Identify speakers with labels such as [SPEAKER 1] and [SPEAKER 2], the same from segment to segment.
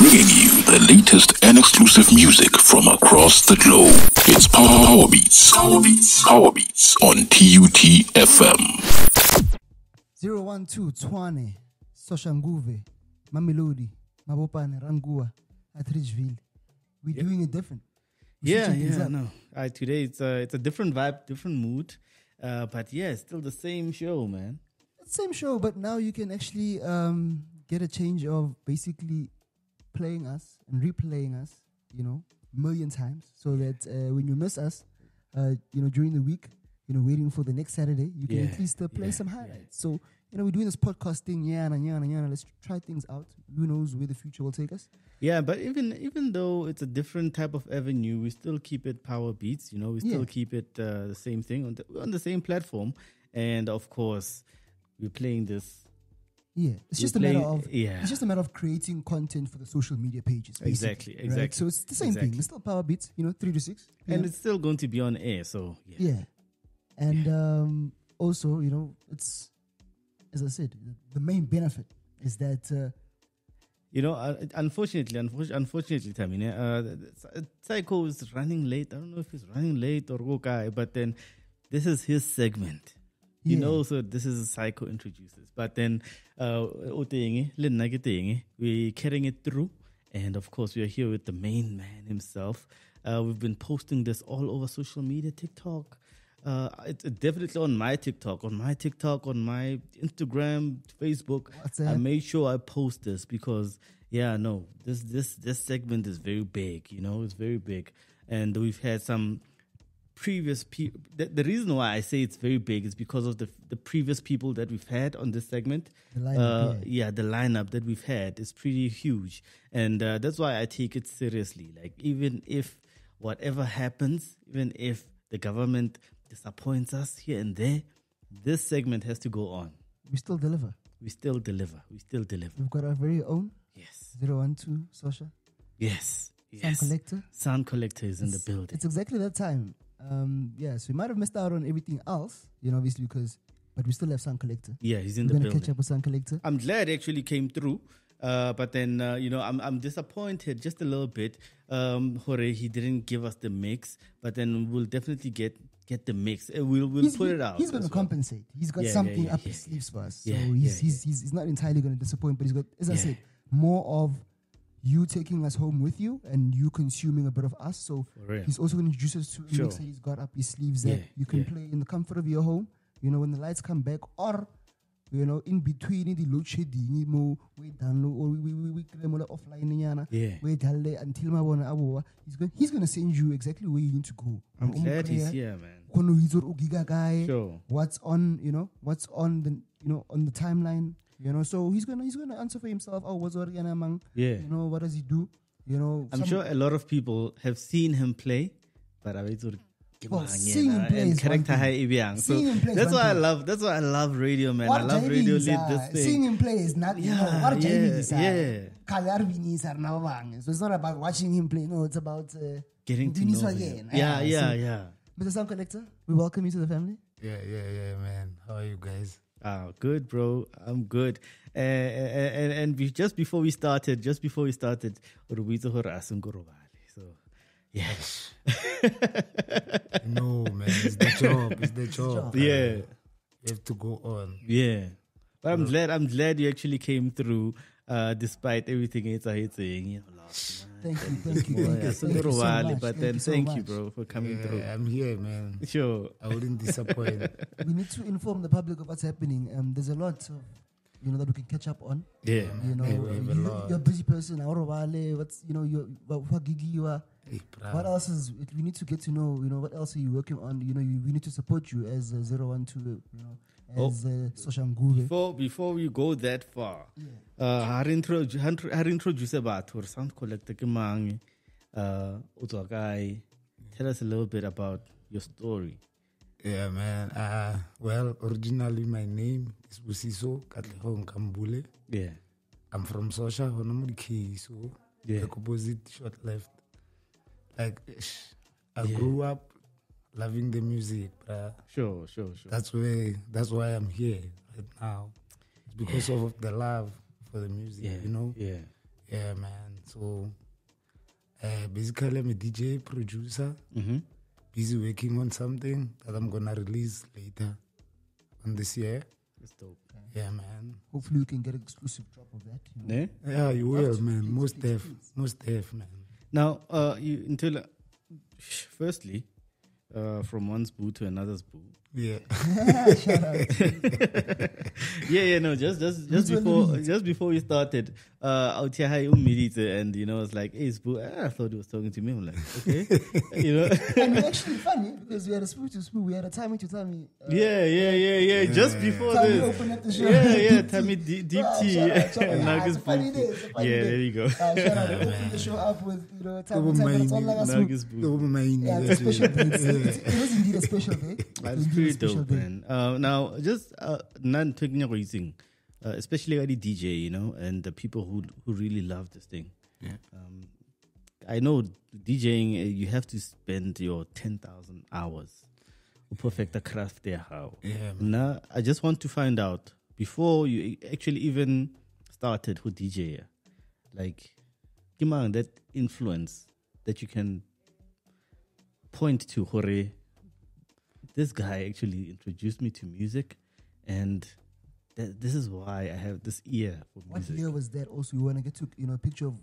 [SPEAKER 1] bringing you the latest and exclusive music from across the globe. It's PowerBEATS. PowerBEATS on TUT FM.
[SPEAKER 2] 012 Tshwane, Soshanguve, Mamelodi, Mabopane, Rangua, at Ridgeville. We're doing it different.
[SPEAKER 3] No. Today it's a different vibe, different mood. But yeah, it's still the same show, man.
[SPEAKER 2] Same show, but now you can actually get a change of basically playing us and replaying us, million times, so that when you miss us, during the week, waiting for the next Saturday, you can at least play some highlights. So, we're doing this podcast thing, let's try things out. Who knows where the future will take us?
[SPEAKER 3] Yeah, but even though it's a different type of avenue, we still keep it PowerBEATS, we still keep it the same thing on the same platform. And of course, we're playing this.
[SPEAKER 2] Yeah, it's just a matter of creating content for the social media pages.
[SPEAKER 3] Exactly.
[SPEAKER 2] Right? So it's the same thing. It's still PowerBEATS, 3 to 6.
[SPEAKER 3] And it's still going to be on air, so
[SPEAKER 2] yeah. And also, it's, as I said, the main benefit is that
[SPEAKER 3] unfortunately, Thami, Psycho is running late. I don't know if he's running late or okay, but then this is his segment. So this is Psycho introduces. But then we're carrying it through. And of course, we are here with the main man himself. We've been posting this all over social media, TikTok. It's definitely on my TikTok, on my Instagram, Facebook. I made sure I post this because, this segment is very big, it's very big. And we've had some previous people. The reason why I say it's very big is because of the previous people that we've had on this segment.
[SPEAKER 2] The lineup,
[SPEAKER 3] the lineup that we've had is pretty huge. And that's why I take it seriously. Like, even if whatever happens, even if the government disappoints us here and there, this segment has to go on.
[SPEAKER 2] We still deliver.
[SPEAKER 3] We've
[SPEAKER 2] got our very own.
[SPEAKER 3] Yes.
[SPEAKER 2] 012 Sosha.
[SPEAKER 3] Yes. Sound Kollekta is in the building.
[SPEAKER 2] It's exactly that time. So we might have missed out on everything else, obviously, but we still have Sound Kollekta.
[SPEAKER 3] Yeah, he's in the building.
[SPEAKER 2] We're going to catch up with Sound Kollekta.
[SPEAKER 3] I'm glad it actually came through. But then, I'm disappointed just a little bit. Jorge, he didn't give us the mix, but then we'll definitely get the mix. We'll put it out.
[SPEAKER 2] He's going to compensate. He's got something up his sleeves for us. So he's not entirely going to disappoint, but he's got, as I said, more of you taking us home with you and you consuming a bit of us. So he's also going to introduce us to a mix that he's got up his sleeves that you can play in the comfort of your home, when the lights come back, or in between the load shedding, we download or we offline, we until my one he's gonna send you exactly where you need to go.
[SPEAKER 3] I'm glad he's here, man.
[SPEAKER 2] Sure. What's on, what's on the on the timeline, so he's gonna answer for himself. Oh, what's what what does he do?
[SPEAKER 3] I'm sure a lot of people have seen him play, but
[SPEAKER 2] seeing him play is one thing.
[SPEAKER 3] So that's why I love radio, man. I love radio lead this thing.
[SPEAKER 2] Seeing him play is not what So it's not about watching him play. No, it's about
[SPEAKER 3] getting to know him.
[SPEAKER 2] Mr. Sound Kollekta, we welcome you to the family.
[SPEAKER 4] Yeah, man. How are you guys?
[SPEAKER 3] Good, bro. I'm good. And just before we started, so yes.
[SPEAKER 4] No, man. It's the job.
[SPEAKER 3] Yeah.
[SPEAKER 4] You have to go on.
[SPEAKER 3] Yeah. But I'm glad you actually came through, despite everything it's saying, last night.
[SPEAKER 2] Thank you.
[SPEAKER 3] It's a little while, but then thank you, bro, for coming through.
[SPEAKER 4] I'm here, man.
[SPEAKER 3] Sure.
[SPEAKER 4] I wouldn't disappoint.
[SPEAKER 2] We need to inform the public of what's happening. There's a lot of that we can catch up on.
[SPEAKER 3] Yeah.
[SPEAKER 2] You're a busy person. What's what gig you are. What else is we need to get to know, what else are you working on? We need to support you as 012, as Soshanguve.
[SPEAKER 3] Before we go that far, har introduce about or Sound Kollekta ke mang tell us a little bit about your story.
[SPEAKER 4] Yeah, man. Well, originally my name is Busiso Katlehong Kambule.
[SPEAKER 3] Yeah.
[SPEAKER 4] I'm from Sosha, Honomudi so the opposite short left. Like, I grew up loving the music.
[SPEAKER 3] Sure.
[SPEAKER 4] That's why I'm here right now. It's because of the love for the music,
[SPEAKER 3] Yeah,
[SPEAKER 4] Yeah, man. So basically, I'm a DJ producer, busy working on something that I'm gonna release later on this year.
[SPEAKER 3] That's dope.
[SPEAKER 4] Yeah, man.
[SPEAKER 2] Hopefully, we can get an exclusive drop of that. You know?
[SPEAKER 4] Yeah, you will, man. Most def, man.
[SPEAKER 3] Now, firstly, from one SBU to another SBU.
[SPEAKER 4] Yeah.
[SPEAKER 3] No, just before we started, out here, and it's like, hey, SBU, I thought he was talking to me. I'm like, okay,
[SPEAKER 2] And it's actually funny because we had a SBU to SBU, we had a Thami to Thami.
[SPEAKER 3] Just before
[SPEAKER 2] Thami
[SPEAKER 3] this,
[SPEAKER 2] opened up the show.
[SPEAKER 3] Thami deep tea,
[SPEAKER 2] shout out.
[SPEAKER 3] and now
[SPEAKER 2] It's
[SPEAKER 3] it's
[SPEAKER 2] a funny
[SPEAKER 3] SBU.
[SPEAKER 2] day, it's a funny day.
[SPEAKER 3] There you go.
[SPEAKER 2] Shout out. They opened the show up with Thami. It's all like a
[SPEAKER 3] Now
[SPEAKER 2] SBU.
[SPEAKER 3] it's SBU.
[SPEAKER 2] Yeah, it's a special day. It was indeed a special day.
[SPEAKER 3] That's pretty dope, man. Now, just not taking a reason, especially at the DJ, and the people who really love this thing.
[SPEAKER 4] Yeah.
[SPEAKER 3] I know DJing, you have to spend your 10,000 hours to perfect the craft there. How?
[SPEAKER 4] Yeah.
[SPEAKER 3] Now, I just want to find out before you actually even started with DJ, like, give me that influence that you can point to, Hore. This guy actually introduced me to music, and this is why I have this ear for music.
[SPEAKER 2] What year was that? Also, you want to get to a picture of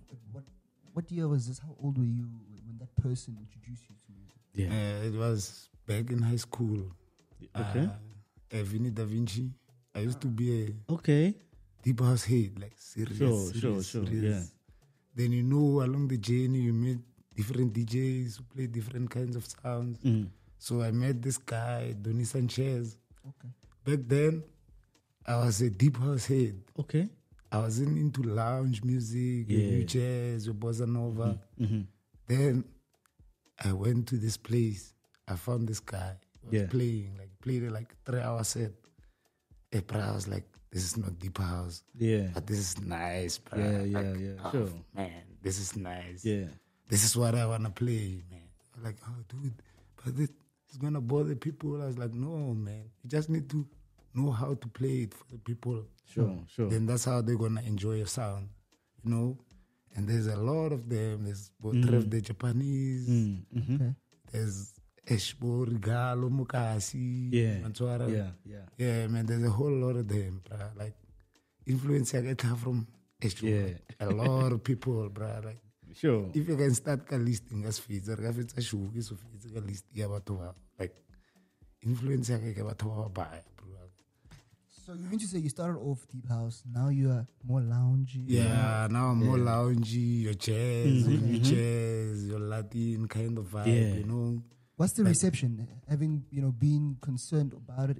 [SPEAKER 2] what year was this? How old were you when that person introduced you to music?
[SPEAKER 3] Yeah,
[SPEAKER 4] it was back in high school.
[SPEAKER 3] Okay.
[SPEAKER 4] Vinny Da Vinci. I used to be a deep house head, like serious.
[SPEAKER 3] Sure. Yeah.
[SPEAKER 4] Then along the journey you meet different DJs who play different kinds of sounds. So I met this guy, Donny Sanchez.
[SPEAKER 2] Okay.
[SPEAKER 4] Back then, I was a deep house head.
[SPEAKER 3] Okay.
[SPEAKER 4] I was into lounge music, new jazz, bossa nova. Then I went to this place. I found this guy. He was played a 3-hour set. I was like, this is not deep house.
[SPEAKER 3] Yeah.
[SPEAKER 4] But this is nice, bro.
[SPEAKER 3] Yeah. Sure.
[SPEAKER 4] Man, this is nice.
[SPEAKER 3] Yeah.
[SPEAKER 4] This is what I want to play, man. I'm like, oh, dude, but it's going to bother people. I was like, no, man. You just need to know how to play it for the people.
[SPEAKER 3] Sure.
[SPEAKER 4] Then that's how they're going to enjoy your sound, And there's a lot of them. There's both the Japanese.
[SPEAKER 2] Okay.
[SPEAKER 4] There's Eshbo, Rigalo, Mukasi.
[SPEAKER 3] Yeah.
[SPEAKER 4] Yeah, man, there's a whole lot of them, bro. Like, influence I get from Eshbo.
[SPEAKER 3] Yeah.
[SPEAKER 4] A lot of people, bro. Like,
[SPEAKER 3] Sure.
[SPEAKER 4] if you can start listing as feeds, or if it's a show, it's a list. Like, influence I get bro.
[SPEAKER 2] So you mean to say you started off deep house, now you are more loungy?
[SPEAKER 4] Yeah, now I'm more loungy, your jazz, your jazz, your Latin kind of vibe,
[SPEAKER 2] What's the reception? Having been concerned about it,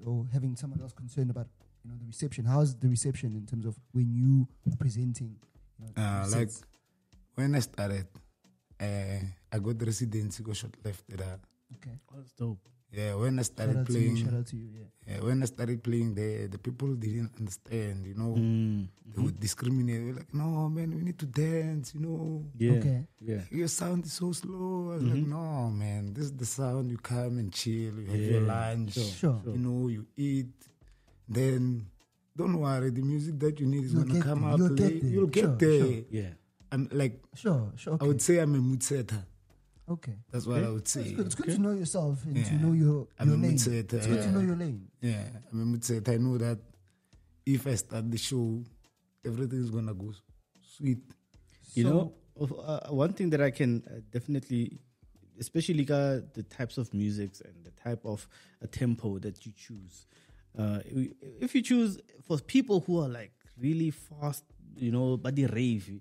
[SPEAKER 2] or having someone else concerned about the reception. How's the reception in terms of when you are presenting?
[SPEAKER 4] Like when I started, I got the residency, go short left there.
[SPEAKER 2] Okay,
[SPEAKER 3] that's dope.
[SPEAKER 4] Yeah, when I started playing,
[SPEAKER 2] shout out to you. Yeah,
[SPEAKER 4] when I started playing, the people didn't understand. They would discriminate. They were like, "No, man, we need to dance."
[SPEAKER 3] Yeah.
[SPEAKER 2] Okay.
[SPEAKER 3] Yeah.
[SPEAKER 4] Your sound is so slow. I was like, "No, man, this is the sound. You come and chill. You have your lunch.
[SPEAKER 2] Sure.
[SPEAKER 4] You eat. Then don't worry. The music that you need is gonna come out late. You'll get there.
[SPEAKER 3] Sure. Yeah.
[SPEAKER 4] I'm like,
[SPEAKER 2] sure. Okay.
[SPEAKER 4] I would say I'm a mood setter.
[SPEAKER 2] Okay.
[SPEAKER 4] That's what I would say.
[SPEAKER 2] It's good to know yourself and to know your lane. It's good to know your lane.
[SPEAKER 4] Yeah, I'm a mood setter. I know that if I start the show, everything is gonna go sweet.
[SPEAKER 3] One thing that I can definitely, especially the types of musics and the type of a tempo that you choose. If you choose for people who are like really fast, but they rave,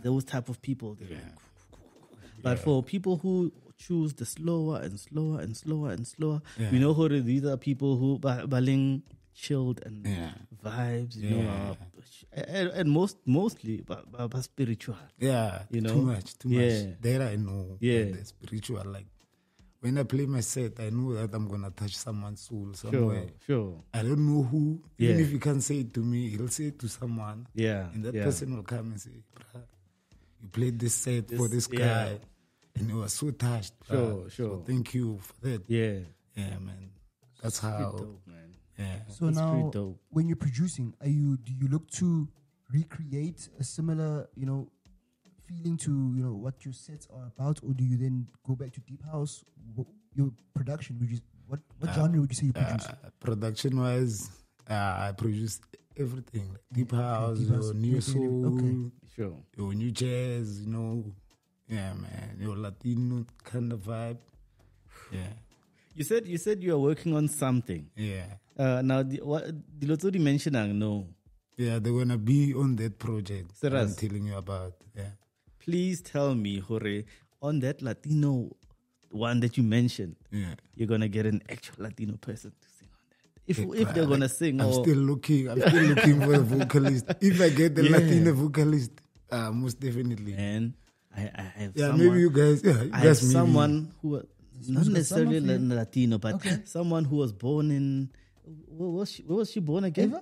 [SPEAKER 3] those type of people. But for people who choose the slower and slower and slower and slower, these are people who baling chilled and vibes, and mostly but spiritual.
[SPEAKER 4] Yeah, too much. There I know. Yeah, the spiritual. Like when I play my set, I know that I'm gonna touch someone's soul somewhere.
[SPEAKER 3] Sure.
[SPEAKER 4] I don't know who. Even if you can't say it to me, he'll say it to someone. Yeah. And that person will come and say, "Bruh, you played this set for this guy, and he was so touched."
[SPEAKER 3] Sure.
[SPEAKER 4] So thank you for that.
[SPEAKER 3] Yeah,
[SPEAKER 4] man. That's how.
[SPEAKER 3] Dope, man.
[SPEAKER 4] Yeah.
[SPEAKER 2] So
[SPEAKER 3] that's
[SPEAKER 2] now,
[SPEAKER 3] dope.
[SPEAKER 2] when you're producing, do you look to recreate a similar, feeling to, what your sets are about, or do you then go back to deep house? Your production, what genre would you say you produce?
[SPEAKER 4] Production-wise, I produce everything. Like deep house, your new soul, your new jazz, yeah, man, your Latino kind of vibe. Yeah.
[SPEAKER 3] You said you are working on something.
[SPEAKER 4] Yeah.
[SPEAKER 3] Now, what you mentioned, no.
[SPEAKER 4] Yeah, they're gonna be on that project.
[SPEAKER 3] Serious?
[SPEAKER 4] I'm telling you about. Yeah.
[SPEAKER 3] Please tell me, Jorge, on that Latino one that you mentioned, you're gonna get an actual Latino person to sing on that. If they're gonna sing,
[SPEAKER 4] I'm still looking for a vocalist. If I get the Latino vocalist, most definitely.
[SPEAKER 3] And I have
[SPEAKER 4] maybe you guys. Yeah, you
[SPEAKER 3] I
[SPEAKER 4] guys
[SPEAKER 3] have
[SPEAKER 4] maybe.
[SPEAKER 3] someone who not necessarily Latino, but someone who was born in. Where was she born again?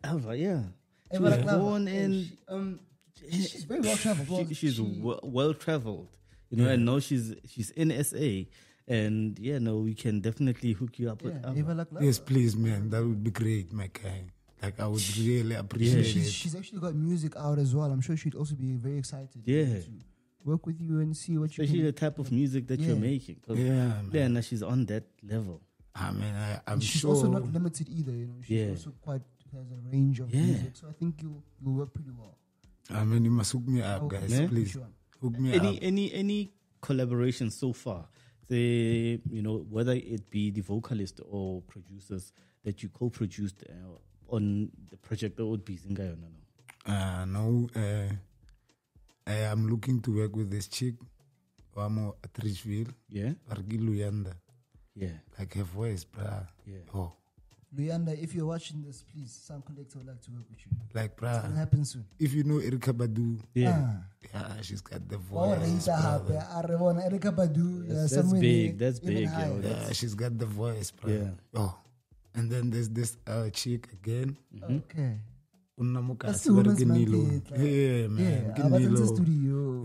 [SPEAKER 3] Eva, yeah. She was born in.
[SPEAKER 2] She's very well traveled.
[SPEAKER 3] She's well traveled, and now she's in SA, and we can definitely hook you up with Eva.
[SPEAKER 4] Yes, please, man. That would be great, my guy. Like, I would really appreciate it.
[SPEAKER 2] She's actually got music out as well. I'm sure she'd also be very excited. To work with you and see what
[SPEAKER 3] especially the type of music that you're making.
[SPEAKER 4] Man.
[SPEAKER 3] Now she's on that level.
[SPEAKER 4] I mean, I'm
[SPEAKER 2] she's
[SPEAKER 4] sure.
[SPEAKER 2] She's also not limited either. She's also has a range of music. So I think you'll work pretty well.
[SPEAKER 4] I mean, you must hook me up, guys. Please,
[SPEAKER 2] sure.
[SPEAKER 4] Hook me up.
[SPEAKER 3] Any collaboration so far? Say, whether it be the vocalist or producers that you co-produced on the project that would be Zinga or no?
[SPEAKER 4] No. I'm looking to work with this chick. Wamo at Richville.
[SPEAKER 3] Yeah.
[SPEAKER 4] Argi Luyanda.
[SPEAKER 3] Yeah.
[SPEAKER 4] Like her voice, bruh.
[SPEAKER 3] Yeah.
[SPEAKER 4] Oh.
[SPEAKER 2] Luyanda, if you're watching this, please, some Kollekta would like to work with you.
[SPEAKER 4] Like, bruh.
[SPEAKER 2] It's going to happen soon.
[SPEAKER 4] If you know Erika Badu.
[SPEAKER 3] Yeah.
[SPEAKER 4] She's got the voice.
[SPEAKER 2] Erika Badu.
[SPEAKER 3] That's big. That's big.
[SPEAKER 4] Yeah, she's got the voice, bruh.
[SPEAKER 3] Yeah.
[SPEAKER 4] Oh. And then there's this chick again.
[SPEAKER 2] Okay.
[SPEAKER 4] That's
[SPEAKER 2] the women's market.
[SPEAKER 4] Yeah, man.
[SPEAKER 2] Studio.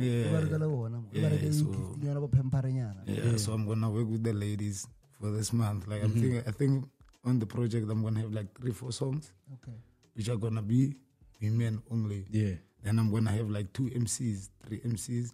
[SPEAKER 4] So I'm gonna work with the ladies for this month. Like I think on the project I'm gonna have like 3-4 songs.
[SPEAKER 2] Okay.
[SPEAKER 4] Which are gonna be women only.
[SPEAKER 3] Yeah.
[SPEAKER 4] Then I'm gonna have like 3 MCs.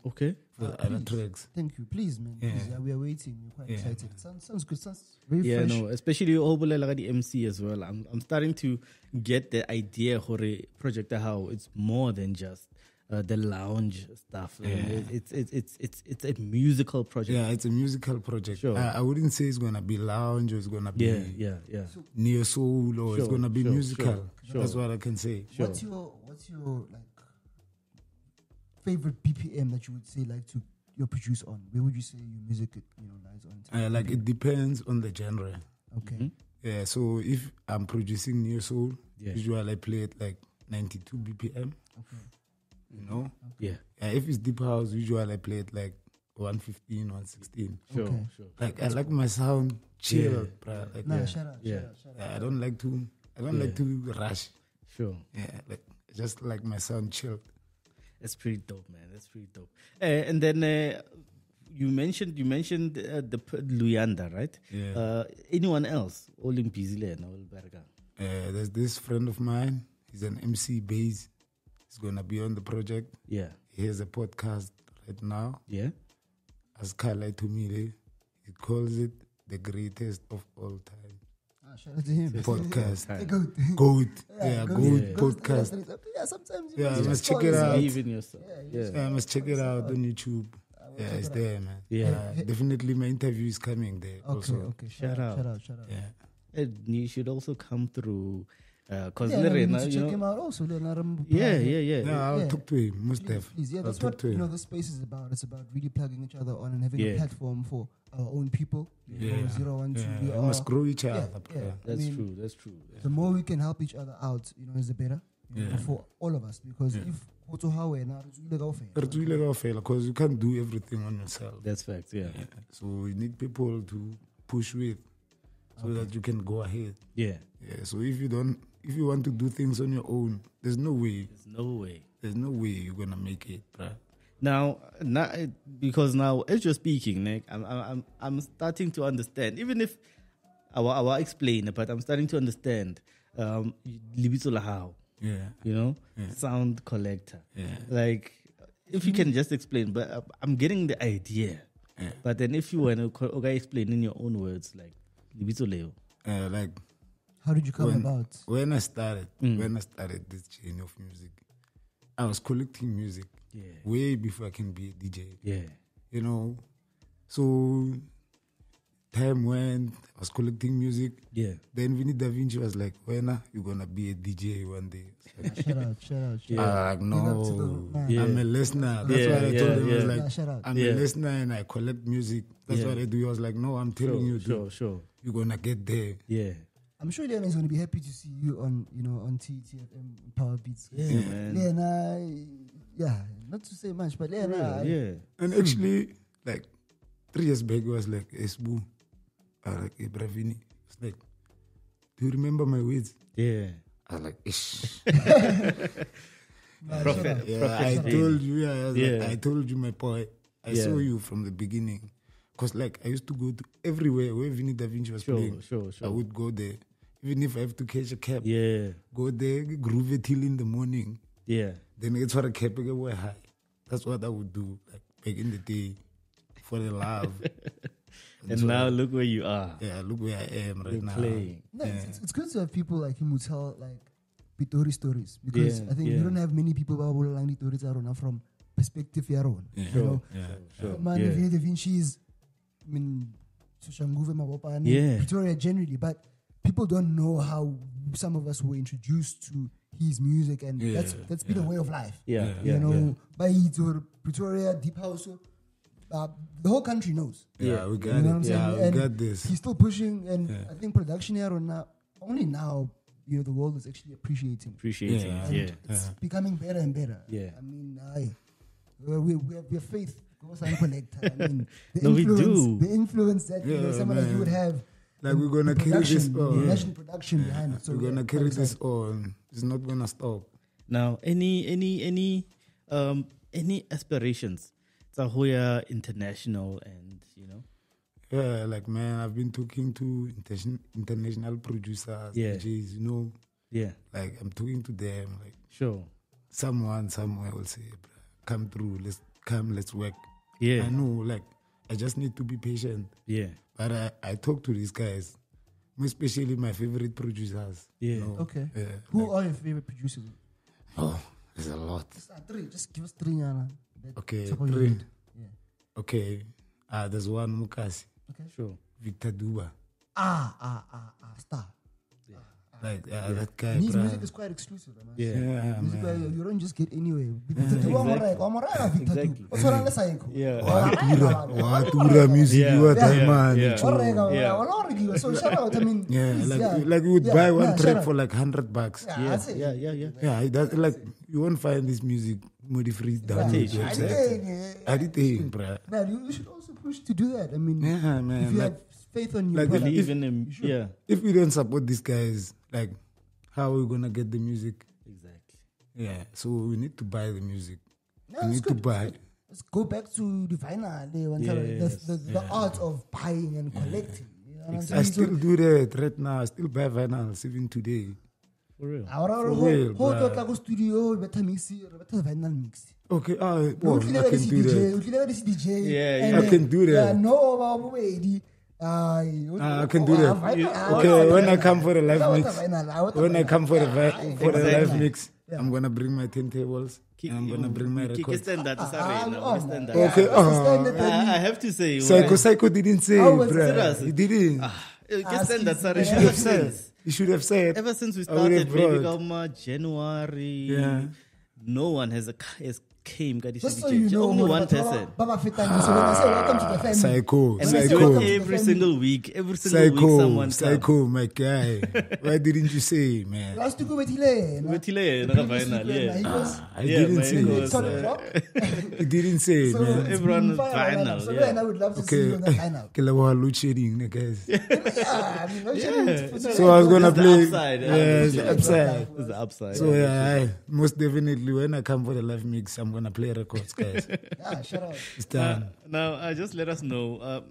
[SPEAKER 3] Okay.
[SPEAKER 4] For the other tracks.
[SPEAKER 2] Thank you. Please, man.
[SPEAKER 4] Yeah.
[SPEAKER 2] Please. We are waiting. We're quite excited. Sounds good. Sounds very fresh.
[SPEAKER 3] Yeah, no, especially the MC as well. I'm starting to get the idea for a project how it's more than just the lounge stuff.
[SPEAKER 4] Yeah.
[SPEAKER 3] It's a musical project.
[SPEAKER 4] Yeah, it's a musical project.
[SPEAKER 3] Sure.
[SPEAKER 4] I wouldn't say it's gonna be lounge or it's gonna be neo soul or it's gonna be musical.
[SPEAKER 3] Sure.
[SPEAKER 4] That's what I can say.
[SPEAKER 2] Sure. What's your like favorite BPM that you would say like to your produce on? Where would you say your music lies on?
[SPEAKER 4] Like it depends on the genre.
[SPEAKER 2] Okay.
[SPEAKER 3] Mm-hmm.
[SPEAKER 4] Yeah, so if I'm producing neo soul, usually I play it like 92 BPM.
[SPEAKER 2] Okay.
[SPEAKER 3] Yeah.
[SPEAKER 4] If it's deep house, usually I play it like 115, 116.
[SPEAKER 3] Sure.
[SPEAKER 4] Like I like my sound chill, bruh. Like,
[SPEAKER 2] shut up.
[SPEAKER 4] I don't like to rush.
[SPEAKER 3] Sure.
[SPEAKER 4] Yeah, like just like my sound chilled.
[SPEAKER 3] That's pretty dope, man. That's pretty dope. And then you mentioned the Luyanda, right?
[SPEAKER 4] Yeah.
[SPEAKER 3] Anyone else? All in Bizile now,
[SPEAKER 4] there's this friend of mine. He's an MC bass. He's gonna be on the project.
[SPEAKER 3] Yeah.
[SPEAKER 4] He has a podcast right now.
[SPEAKER 3] Yeah.
[SPEAKER 4] As Kala to me, he calls it the greatest of all time.
[SPEAKER 2] Shout out to him.
[SPEAKER 4] Podcast.
[SPEAKER 2] Goat.
[SPEAKER 4] Goat podcast.
[SPEAKER 2] Yeah, sometimes
[SPEAKER 4] I must check it out.
[SPEAKER 3] Believe in yourself.
[SPEAKER 4] I must check it out on YouTube. Yeah, it's there, man.
[SPEAKER 3] Yeah.
[SPEAKER 4] Definitely my interview is coming there.
[SPEAKER 2] Okay. Shout out.
[SPEAKER 4] Yeah.
[SPEAKER 3] And you should also come through. Because
[SPEAKER 2] we need to check him out also.
[SPEAKER 4] I'll talk to him, most definitely.
[SPEAKER 2] Please. Yeah, that's what this space is about. It's about really plugging each other on and having a platform for our own people. 012.
[SPEAKER 4] We must grow each other.
[SPEAKER 3] That's true.
[SPEAKER 2] The more we can help each other out, is the better for all of us. Because if
[SPEAKER 4] because you can't do everything on yourself.
[SPEAKER 3] That's facts, yeah.
[SPEAKER 4] So you need people to push with so that you can go ahead. Yeah. So if you want to do things on your own, there's no way you're gonna make it, bruh.
[SPEAKER 3] Now, because now as you're speaking, Nick, I'm starting to understand. Even if I will explain, but I'm starting to understand. Libitso Lahao. You know, sound Kollekta. Like, if you can just explain, but I'm getting the idea. But then if you want to explain in your own words, like,
[SPEAKER 4] like,
[SPEAKER 2] how did you come about?
[SPEAKER 4] When I started this chain of music, I was collecting music way before I can be a DJ. You know, so time when I was collecting music, then Mnisi Thami was like, when you're gonna be a DJ one day? Like,
[SPEAKER 2] shout out.
[SPEAKER 4] Like, no, I'm a listener. That's what I told him. I was like, I'm a listener and I collect music. That's what I do. I was like, no, I'm telling you, dude, you're gonna get there.
[SPEAKER 2] I'm sure Leona is going to be happy to see you on, on TTFM PowerBEATS. Leona, not to say much, but Leona.
[SPEAKER 4] And actually, like 3 years back, it was like, DeSBU, like Bravini. It's like, do you remember my words? I was like, ish.
[SPEAKER 3] Prophet.
[SPEAKER 4] I told you, I told you, my boy. I saw you from the beginning. Because like I used to go to everywhere where Mnisi Thami was playing. I would go there. Even if I have to catch a cab. Go there, groove it till in the morning. Then it's for a cab, I go high. That's what I would do, like back in the day, for the love.
[SPEAKER 3] And so, now look where you are.
[SPEAKER 4] Look where I am right now.
[SPEAKER 3] Playing.
[SPEAKER 2] No, it's good to have people like him who tell like Pitori stories. Because I think you don't have many people who are like stories from perspective your own. Man, Mnisi Thami is, I mean, Pretoria generally, but people don't know how some of us were introduced to his music, and that's been a way of life. You know, by Pretoria, Deep House, the whole country knows.
[SPEAKER 4] We got we got this.
[SPEAKER 2] He's still pushing, and I think production here only now, the world is actually appreciating. It's becoming better and better. I mean, we have faith. I mean, the influence that someone like you would have.
[SPEAKER 4] Like we're gonna carry this on.
[SPEAKER 2] National production behind it. So
[SPEAKER 4] we're gonna carry this on. It's not gonna stop.
[SPEAKER 3] Now, any aspirations? Tahoya International, and
[SPEAKER 4] like man, I've been talking to international producers, DJs, like I'm talking to them, like someone somewhere will say, come through, let's work. I know, like I just need to be patient. But I talk to these guys, especially my favorite producers.
[SPEAKER 2] Okay. Who are your favorite producers?
[SPEAKER 4] Oh, there's a lot.
[SPEAKER 2] Just give us three, Yana.
[SPEAKER 4] Okay, three. Okay. There's one Mukasi.
[SPEAKER 2] Okay.
[SPEAKER 4] Victor Duba.
[SPEAKER 2] Star.
[SPEAKER 4] Like that guy.
[SPEAKER 2] And his music is quite exclusive, man. Music man. You don't just get anywhere. Exactly.
[SPEAKER 4] Music, you are man.
[SPEAKER 2] So shout out. I mean,
[SPEAKER 4] like you would buy one track for like $100. Yeah. That's like you won't find this music modi free down. I did think, bro.
[SPEAKER 2] Man, you should also push to do that. I mean,
[SPEAKER 4] man.
[SPEAKER 2] If you have faith on your
[SPEAKER 3] product, believe in him.
[SPEAKER 4] If we don't support these guys, like, how are we gonna get the music?
[SPEAKER 3] Exactly.
[SPEAKER 4] So we need to buy the music. We need to buy.
[SPEAKER 2] Let's go back to the vinyl. The art of buying and collecting.
[SPEAKER 4] I still do that right now. I still buy vinyls even today.
[SPEAKER 3] For real.
[SPEAKER 2] Go studio, better mix it, better vinyl mix.
[SPEAKER 4] Okay, I can do that.
[SPEAKER 2] I
[SPEAKER 4] can do that. I can do that. Okay, when I come for the live mix, I'm gonna bring my turntables. I'm gonna bring my records.
[SPEAKER 3] Okay. I have to say,
[SPEAKER 4] Psycho didn't say, bro. He didn't. You should have said.
[SPEAKER 3] Ever since we started, maybe January, no one has came.
[SPEAKER 2] Just so you know,
[SPEAKER 3] only one person.
[SPEAKER 2] Baba Fitani. So when I say welcome to the family,
[SPEAKER 4] Psycho.
[SPEAKER 3] And we do it every single week. Every single week, someone
[SPEAKER 4] Psycho, my guy. Why didn't you say, man?
[SPEAKER 2] Last to go with Hile.
[SPEAKER 4] I didn't say. He didn't say, man.
[SPEAKER 3] Everyone is vinyl.
[SPEAKER 2] So I would love to see you on the vinyl.
[SPEAKER 4] Load shedding, guys.
[SPEAKER 2] I mean, no shedding.
[SPEAKER 4] So I was gonna play.
[SPEAKER 3] It's
[SPEAKER 4] the
[SPEAKER 3] upside.
[SPEAKER 4] So most definitely when I come for the live mix, I'm gonna play records, guys.
[SPEAKER 2] Shut up.
[SPEAKER 4] It's done.
[SPEAKER 3] Now, just let us know.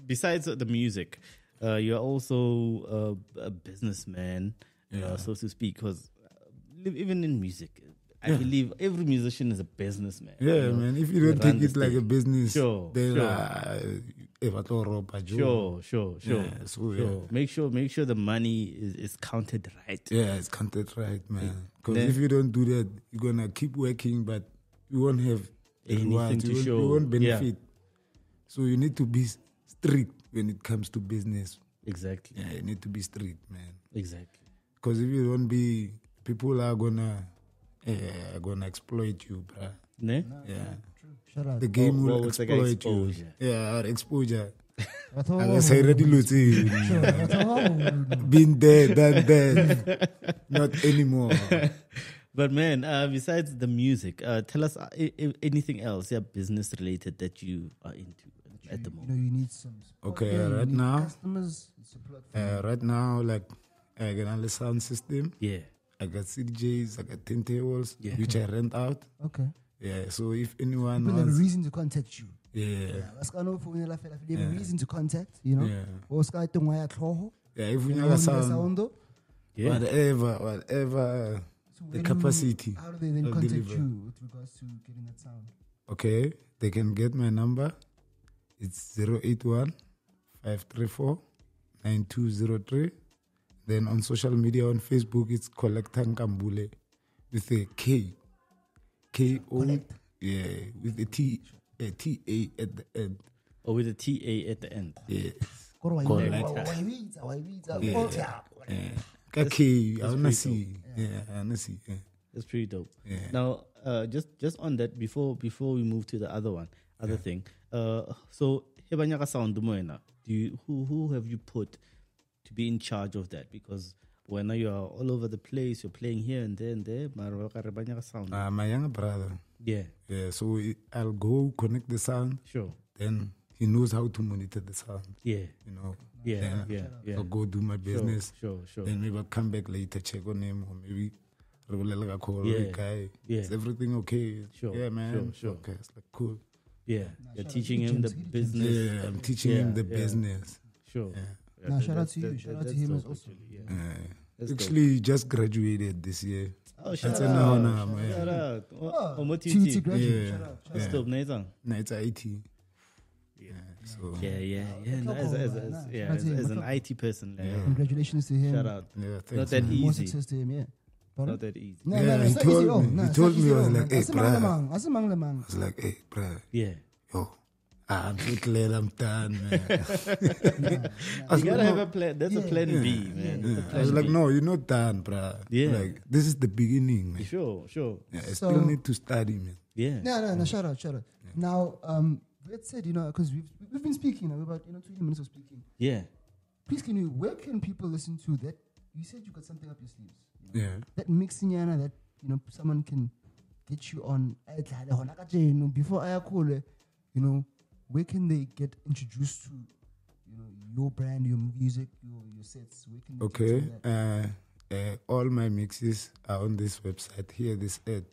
[SPEAKER 3] Besides the music, you're also a businessman, so to speak. Because even in music, I believe every musician is a businessman.
[SPEAKER 4] Yeah, man. If you don't take it like a business,
[SPEAKER 3] sure. Sure.
[SPEAKER 4] Yeah, so,
[SPEAKER 3] Make sure the money is counted right.
[SPEAKER 4] Yeah, it's counted right, man. Because if you don't do that, you're gonna keep working, but you won't have
[SPEAKER 3] anything to show.
[SPEAKER 4] You won't benefit. So you need to be strict when it comes to business.
[SPEAKER 3] Exactly.
[SPEAKER 4] Yeah, you need to be strict, man.
[SPEAKER 3] Exactly.
[SPEAKER 4] Because if you don't be, people are gonna exploit you, bruh.
[SPEAKER 3] Ne?
[SPEAKER 4] Yeah.
[SPEAKER 2] Shout out.
[SPEAKER 4] The game will
[SPEAKER 3] it's like
[SPEAKER 4] exploit you.
[SPEAKER 3] exposure.
[SPEAKER 4] Yeah, our exposure.
[SPEAKER 2] Rato-
[SPEAKER 4] I say ready, Lucy.
[SPEAKER 2] Sure, rato-
[SPEAKER 4] Been there, done that. Not anymore.
[SPEAKER 3] But man, besides the music, tell us anything else, business related that you are into at the moment.
[SPEAKER 2] you need some support.
[SPEAKER 4] Okay,
[SPEAKER 2] you
[SPEAKER 4] right
[SPEAKER 2] need
[SPEAKER 4] now,
[SPEAKER 2] customers, support from
[SPEAKER 4] right now, like I got a sound system.
[SPEAKER 3] Yeah.
[SPEAKER 4] I got CDJs, I got turntables, which I rent out.
[SPEAKER 2] Okay.
[SPEAKER 4] Yeah, so if anyone
[SPEAKER 2] People have a
[SPEAKER 4] wants,
[SPEAKER 2] reason to contact you.
[SPEAKER 4] yeah,
[SPEAKER 2] They have a reason to contact, you know.
[SPEAKER 4] yeah,
[SPEAKER 2] Or Sky Tongwaya Kloho.
[SPEAKER 4] yeah, if you have sound,
[SPEAKER 2] Soundo.
[SPEAKER 3] Yeah.
[SPEAKER 4] whatever
[SPEAKER 2] So
[SPEAKER 4] the
[SPEAKER 2] when-
[SPEAKER 4] capacity,
[SPEAKER 2] How do they then
[SPEAKER 4] I'll
[SPEAKER 2] contact
[SPEAKER 4] deliver.
[SPEAKER 2] you with regards to getting that sound?
[SPEAKER 4] Okay, they can get my number. It's 081 534 9203. Then on social media on Facebook, it's Kollekta Nkambule with a K. K-O,
[SPEAKER 2] Kollekta.
[SPEAKER 4] yeah, with a T-A at the end.
[SPEAKER 3] Or with a TA at the end.
[SPEAKER 4] Yes.
[SPEAKER 2] Yeah.
[SPEAKER 4] Okay, I wanna
[SPEAKER 3] pretty
[SPEAKER 4] see. Yeah, I wanna see. Yeah.
[SPEAKER 3] That's pretty dope.
[SPEAKER 4] Yeah.
[SPEAKER 3] Now, just on that, before we move to the other thing. So hebanyaka sound moena. Who have you put to be in charge of that? Because when you are all over the place, you're playing here and there and there. Hebanyaka sound.
[SPEAKER 4] My younger brother.
[SPEAKER 3] Yeah.
[SPEAKER 4] Yeah, so I'll go connect the sound.
[SPEAKER 3] Sure.
[SPEAKER 4] Then he knows how to monitor the sound.
[SPEAKER 3] Yeah.
[SPEAKER 4] You know.
[SPEAKER 3] Yeah.
[SPEAKER 4] Then
[SPEAKER 3] Yeah.
[SPEAKER 4] I'll go do my business.
[SPEAKER 3] Sure.
[SPEAKER 4] Then maybe I'll come back later, check on him, or maybe I'll call
[SPEAKER 3] Yeah.
[SPEAKER 4] the guy.
[SPEAKER 3] Yeah.
[SPEAKER 4] Is everything okay?
[SPEAKER 3] Sure.
[SPEAKER 4] Yeah, man.
[SPEAKER 3] Sure.
[SPEAKER 4] Okay, it's like cool.
[SPEAKER 3] Yeah. You're
[SPEAKER 2] shout out
[SPEAKER 3] teaching
[SPEAKER 2] to
[SPEAKER 3] him the
[SPEAKER 2] James.
[SPEAKER 3] business.
[SPEAKER 4] Yeah, I'm teaching him the business.
[SPEAKER 3] Sure.
[SPEAKER 4] Yeah.
[SPEAKER 3] Yeah,
[SPEAKER 2] Nah, shout out
[SPEAKER 3] that's-
[SPEAKER 2] to you.
[SPEAKER 3] that-
[SPEAKER 2] Shout out
[SPEAKER 3] that's
[SPEAKER 2] to him
[SPEAKER 3] dope,
[SPEAKER 2] as also.
[SPEAKER 3] actually, yeah. That's dope.
[SPEAKER 4] Actually, he just graduated this year.
[SPEAKER 3] Oh,
[SPEAKER 4] That's
[SPEAKER 3] shout
[SPEAKER 4] an
[SPEAKER 3] out.
[SPEAKER 4] honor,
[SPEAKER 3] Shout
[SPEAKER 4] man.
[SPEAKER 3] out.
[SPEAKER 2] Oh,
[SPEAKER 3] Omotiti.
[SPEAKER 2] TUT graduate.
[SPEAKER 4] Yeah.
[SPEAKER 2] Shout out.
[SPEAKER 3] That's dope, Nathan.
[SPEAKER 4] No, it's IT. So
[SPEAKER 3] Yeah. No,
[SPEAKER 2] Come on,
[SPEAKER 3] as
[SPEAKER 2] man.
[SPEAKER 3] yeah,
[SPEAKER 2] Shout out to him.
[SPEAKER 3] as an IT person,
[SPEAKER 4] Yeah.
[SPEAKER 2] Congratulations to him.
[SPEAKER 3] shout out.
[SPEAKER 4] yeah,
[SPEAKER 3] Not
[SPEAKER 4] thanks.
[SPEAKER 3] that
[SPEAKER 4] man.
[SPEAKER 2] More
[SPEAKER 3] easy.
[SPEAKER 2] success to him, yeah. Pardon?
[SPEAKER 3] Not that easy.
[SPEAKER 2] No,
[SPEAKER 4] Yeah,
[SPEAKER 2] no,
[SPEAKER 4] he
[SPEAKER 2] it's not
[SPEAKER 4] told
[SPEAKER 2] easy, oh.
[SPEAKER 4] me.
[SPEAKER 2] No,
[SPEAKER 4] He
[SPEAKER 2] it's
[SPEAKER 4] told
[SPEAKER 2] not
[SPEAKER 4] me,
[SPEAKER 2] easy,
[SPEAKER 4] I was
[SPEAKER 2] oh.
[SPEAKER 4] like, hey,
[SPEAKER 2] Asimang
[SPEAKER 4] bruh.
[SPEAKER 2] lamang, asimang lamang.
[SPEAKER 4] I was like, hey, bruh,
[SPEAKER 3] Yeah.
[SPEAKER 4] yo, I'm too glad I'm done, man.
[SPEAKER 3] You gotta have a plan. That's a plan B, man. That's a
[SPEAKER 4] I
[SPEAKER 3] plan
[SPEAKER 4] was like,
[SPEAKER 3] B.
[SPEAKER 4] no, you're not done, bruh.
[SPEAKER 3] Yeah.
[SPEAKER 4] Like, this is the beginning, man.
[SPEAKER 3] Sure.
[SPEAKER 4] Yeah, I
[SPEAKER 2] So-
[SPEAKER 4] still need to study, man.
[SPEAKER 3] Yeah.
[SPEAKER 2] No, shout out. Now, let's say, because we've been speaking, about 20 minutes of speaking.
[SPEAKER 3] Yeah.
[SPEAKER 2] Please, where can people listen to that? You said you got something up your sleeves.
[SPEAKER 4] Yeah.
[SPEAKER 2] That mixing yana that someone can get you on. Before I call it, where can they get introduced to your brand, your music, your sets? Where can they
[SPEAKER 4] Okay.
[SPEAKER 2] get to that?
[SPEAKER 4] All my mixes are on this website. Here, this ad.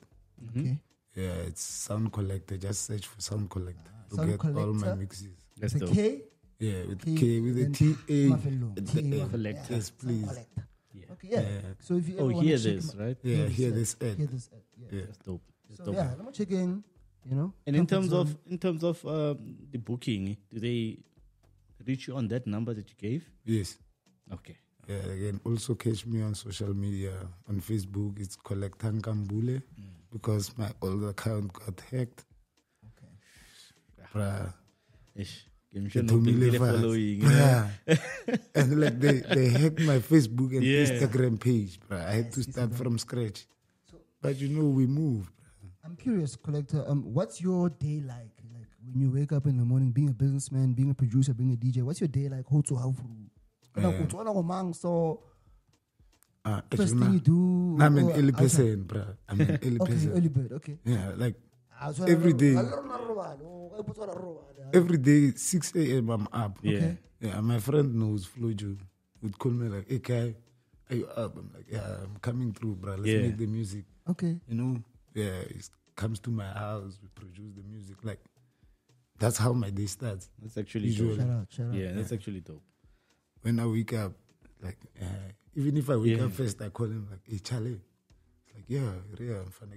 [SPEAKER 2] Okay.
[SPEAKER 4] Yeah, it's Sound Kollekta. Just search for Sound Kollekta to
[SPEAKER 2] Sound
[SPEAKER 4] get all my
[SPEAKER 2] Kollekta.
[SPEAKER 4] mixes.
[SPEAKER 3] That's
[SPEAKER 2] It's a
[SPEAKER 3] dope.
[SPEAKER 2] K.
[SPEAKER 4] Yeah, with
[SPEAKER 2] K,
[SPEAKER 4] K, with a
[SPEAKER 2] then
[SPEAKER 4] T-A.
[SPEAKER 2] Mafelo.
[SPEAKER 4] at
[SPEAKER 2] K,
[SPEAKER 4] the end.
[SPEAKER 3] Kollekta.
[SPEAKER 4] Yes, please.
[SPEAKER 2] Kollekta.
[SPEAKER 3] Yeah.
[SPEAKER 2] Okay, yeah.
[SPEAKER 4] Yeah.
[SPEAKER 2] So if you ever
[SPEAKER 3] Oh,
[SPEAKER 2] wanna
[SPEAKER 3] hear
[SPEAKER 2] check
[SPEAKER 3] this,
[SPEAKER 2] him-
[SPEAKER 3] right?
[SPEAKER 4] Yeah, hear this ad.
[SPEAKER 2] Hear this ad. Yeah.
[SPEAKER 4] Yeah.
[SPEAKER 3] That's dope. That's
[SPEAKER 2] So
[SPEAKER 3] dope.
[SPEAKER 2] yeah, let me check in.
[SPEAKER 3] And in
[SPEAKER 2] comfort
[SPEAKER 3] terms of
[SPEAKER 2] zone.
[SPEAKER 3] the booking, do they reach you on that number that you gave?
[SPEAKER 4] Yes.
[SPEAKER 3] Okay.
[SPEAKER 4] Yeah, again, also catch me on social media. On Facebook, it's Kollekta Nkambule because my old account got hacked. Bruh.
[SPEAKER 3] Ish. Give me
[SPEAKER 4] They
[SPEAKER 3] no
[SPEAKER 4] told me
[SPEAKER 3] big
[SPEAKER 4] live
[SPEAKER 3] deal
[SPEAKER 4] fast.
[SPEAKER 3] following.
[SPEAKER 4] Bruh. And like they hacked my Facebook and
[SPEAKER 3] Yeah.
[SPEAKER 4] Instagram page, bruh. I had to start from scratch. But we moved.
[SPEAKER 2] I'm curious, Kollekta. What's your day like? Like when you wake up in the morning, being a businessman, being a producer, being a DJ. What's your day like? So first
[SPEAKER 4] Actually,
[SPEAKER 2] thing you do.
[SPEAKER 4] I'm an
[SPEAKER 2] or
[SPEAKER 4] early
[SPEAKER 2] outside?
[SPEAKER 4] person, bruh. I'm an early
[SPEAKER 2] Okay,
[SPEAKER 4] person.
[SPEAKER 2] early bird. Okay.
[SPEAKER 4] Yeah, like every day. Every day, 6 a.m. I'm up.
[SPEAKER 3] Yeah.
[SPEAKER 2] Okay.
[SPEAKER 4] Yeah, my friend knows, Flojo, would call me like, hey, Kai, are you up? I'm like, yeah, I'm coming through, bro. Let's
[SPEAKER 3] Yeah.
[SPEAKER 4] make the music.
[SPEAKER 2] Okay.
[SPEAKER 4] Yeah, it comes to my house, we produce the music. Like, that's how my day starts.
[SPEAKER 3] That's actually
[SPEAKER 4] Usually.
[SPEAKER 3] dope.
[SPEAKER 2] Shout out.
[SPEAKER 3] Yeah, that's actually dope.
[SPEAKER 4] When I wake up, like, even if I wake
[SPEAKER 3] Yeah.
[SPEAKER 4] up first, I call him like, hey, Charlie. like, yeah, I'm fana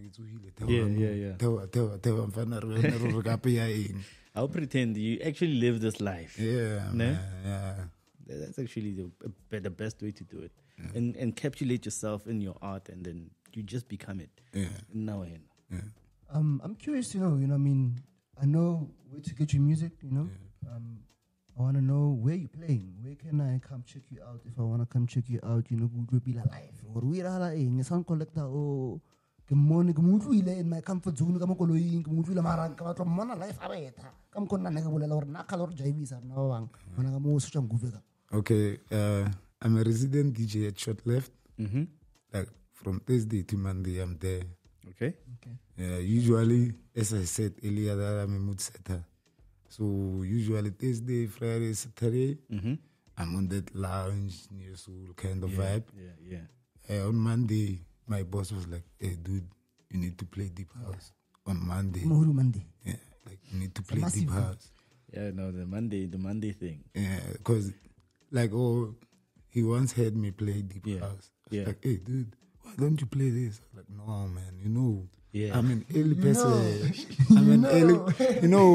[SPEAKER 4] get
[SPEAKER 3] I'll pretend you actually live this life.
[SPEAKER 4] Yeah,
[SPEAKER 3] No?
[SPEAKER 4] man, yeah.
[SPEAKER 3] That's actually the best way to do it. And encapsulate yourself in your art, and then you just become it.
[SPEAKER 4] Yeah.
[SPEAKER 3] Now,
[SPEAKER 2] I'm curious to know, I mean, I know where to get your music, I want to know where you're playing. Where can I come check you out if I want to come check you out? Would be live or we are like sound Kollekta or ke mone ke mutlu ile in my comfort zone ka mo koloing ke mutlu ile mara ka batla mona live a beta ka mo konna neka bolela hore na khala hore jaibisa na ba bang bona ka mo socha nguve ka.
[SPEAKER 4] Okay, I'm a resident DJ at Short Left. Like from Thursday to Monday, I'm there.
[SPEAKER 3] Okay.
[SPEAKER 4] Usually, as I said earlier, that I'm a mood setter. So usually Thursday, Friday, Saturday, I'm on that lounge, near soul kind of vibe. On Monday, my boss was like, "Hey, dude, you need to play deep house on Monday." Yeah, like you need to play deep house.
[SPEAKER 3] Yeah, no, the Monday thing.
[SPEAKER 4] Yeah, because like, he once heard me play deep house. Like, "Hey, dude, why don't you play this?" I was like, "No, man, I'm an early person. I'm an early,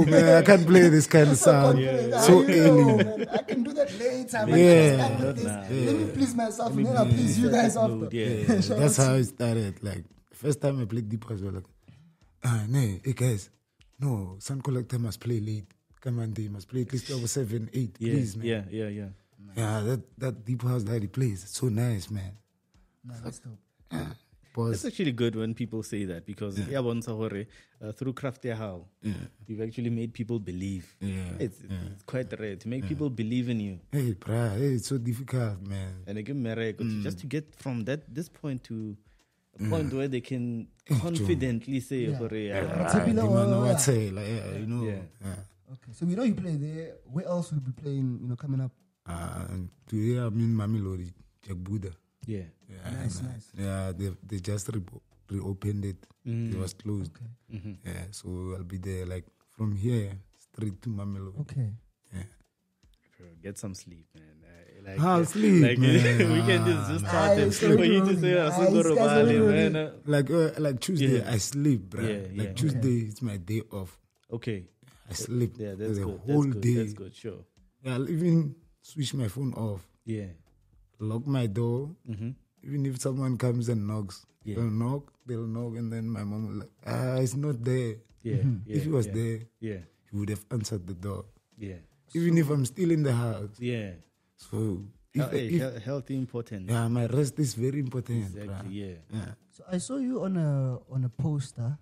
[SPEAKER 4] man, I can't play this kind of sound so early.
[SPEAKER 2] Man. I can do that later. Let me please myself and then I'll please you guys after.
[SPEAKER 4] That's how it started. Like, first time I played deep house, we were like, hey guys, no, Sun Kollekta must play late. Come on, they must play at least over 7, 8, please, man. Yeah, that deep house that he plays, it's so nice, man.
[SPEAKER 2] No, that's dope.
[SPEAKER 3] It's actually good when people say that because through Craft How, you've actually made people believe. It's quite rare to make people believe in you.
[SPEAKER 4] Hey, brah, it's so difficult, man.
[SPEAKER 3] And again, just to get from this point to a point where they can confidently say,
[SPEAKER 2] Okay, so we know you play there. Where else will you be playing, coming up?
[SPEAKER 4] Today I'm in Mamelodi, Jack Buddha.
[SPEAKER 3] Yeah.
[SPEAKER 2] Nice.
[SPEAKER 4] Yeah, they just reopened it. It was closed. Yeah, so I'll be there like from here straight to Mamelodi.
[SPEAKER 2] Okay.
[SPEAKER 4] Yeah.
[SPEAKER 3] Get some sleep, man.
[SPEAKER 4] Sleep, man.
[SPEAKER 3] Weekend is just started. For you to say,
[SPEAKER 4] like Tuesday, I sleep, bro. Tuesday is my day off.
[SPEAKER 3] Okay.
[SPEAKER 4] I sleep
[SPEAKER 3] that's
[SPEAKER 4] the
[SPEAKER 3] good.
[SPEAKER 4] whole day.
[SPEAKER 3] That's good, sure.
[SPEAKER 4] Yeah, I'll even switch my phone off.
[SPEAKER 3] Yeah.
[SPEAKER 4] Lock my door. Even if someone comes and knocks, they'll knock, and then my mom will like, it's not there. If he was there, he would have answered the door. Even if I'm still in the house. So
[SPEAKER 3] health important.
[SPEAKER 4] Yeah, my rest is very important.
[SPEAKER 3] Exactly.
[SPEAKER 2] So I saw you on a poster,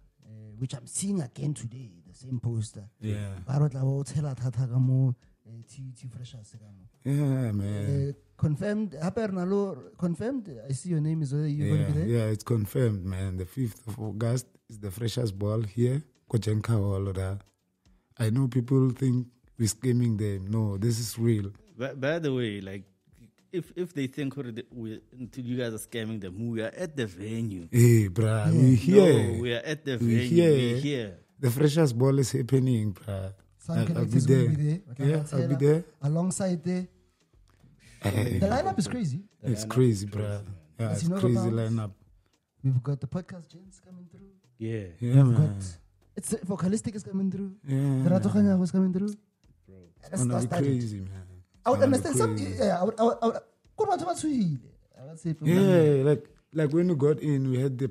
[SPEAKER 2] which I'm seeing again today. The same poster.
[SPEAKER 4] Yeah. Yeah, man.
[SPEAKER 2] Confirmed. Confirmed. I see your name is going to be there.
[SPEAKER 4] Yeah, it's confirmed, man. The 5th of August is the Freshers Ball here. I know people think we're scamming them. No, this is real.
[SPEAKER 3] By the way, like, if they think you guys are scamming them, we are at the venue.
[SPEAKER 4] Hey, bruh, we here.
[SPEAKER 3] No, we are at the venue. We here.
[SPEAKER 4] The Freshers Ball is happening, bruh. I'll be there. I'll be there.
[SPEAKER 2] Alongside there. The lineup is crazy.
[SPEAKER 4] It's crazy, bruh. Yeah, it's crazy lineup.
[SPEAKER 2] We've got the podcast gents coming through.
[SPEAKER 4] Yeah, man.
[SPEAKER 2] It's Vocalistic is coming through.
[SPEAKER 4] Yeah.
[SPEAKER 2] The Ratokhanya was coming through.
[SPEAKER 4] It's gonna be crazy, man.
[SPEAKER 2] I would understand some. Yeah, I would say.
[SPEAKER 4] Yeah, like when we got in, we had the